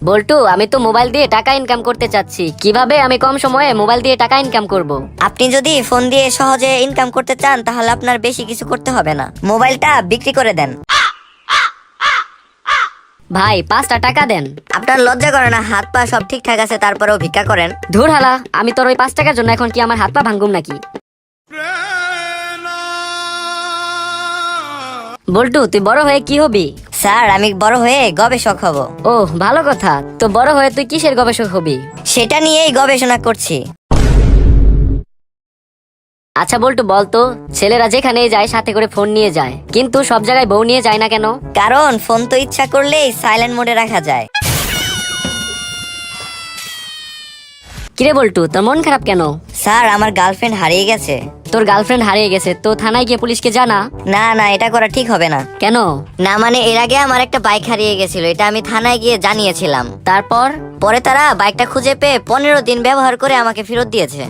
বল্টু, আমি তো মোবাইল দিয়ে টাকা ইনকাম করতে চাচ্ছি, কিভাবে আমি কম সময়ে মোবাইল দিয়ে টাকা ইনকাম করব? আপনি যদি ফোন দিয়ে সহজে ইনকাম করতে চান তাহলে আপনার বেশি কিছু করতে হবে না, মোবাইলটা বিক্রি করে দেন। ভাই 5টা টাকা দেন। আপনার লজ্জা করে না? হাত পা সব ঠিকঠাক আছে তারপরেও ভিক্ষা করেন? ধুর হালা, আমি তোর ওই 5 টাকার জন্য এখন কি আমার হাত পা ভাঙ্গুম নাকি? বল্টু, তুই বড় হয়ে কি হবি? স্যার, আমি বড় হয়ে গবেষক হব। ও, ভালো কথা। তো বড় হয়ে তুই কিসের গবেষক হবি? সেটা নিয়েই গবেষণা করছি। আচ্ছা বল্টু, বলতো, ছেলেরা যেখানে যায় সাথে করে ফোন নিয়ে যায়, কিন্তু সব জায়গায় বউ নিয়ে যায় না কেন? কারণ ফোন তো ইচ্ছা করলেই সাইলেন্ট মোডে রাখা যায়। কিরে বল্টু, তোর মন খারাপ কেন? স্যার, আমার গার্লফ্রেন্ড হারিয়ে গেছে। তোর গার্লফ্রেন্ড হারিয়ে গেছে তো থানায় গিয়ে পুলিশকে জানা। না না, এটা করা ঠিক হবে না। কেন? না মানে, এর আগে আমার একটা বাইক হারিয়ে গেছিল, এটা আমি থানায় গিয়ে জানিয়েছিলাম। তারপর? পরে তারা বাইকটা খুঁজে পেয়ে 15 দিন ব্যবহার করে আমাকে ফেরত দিয়েছে।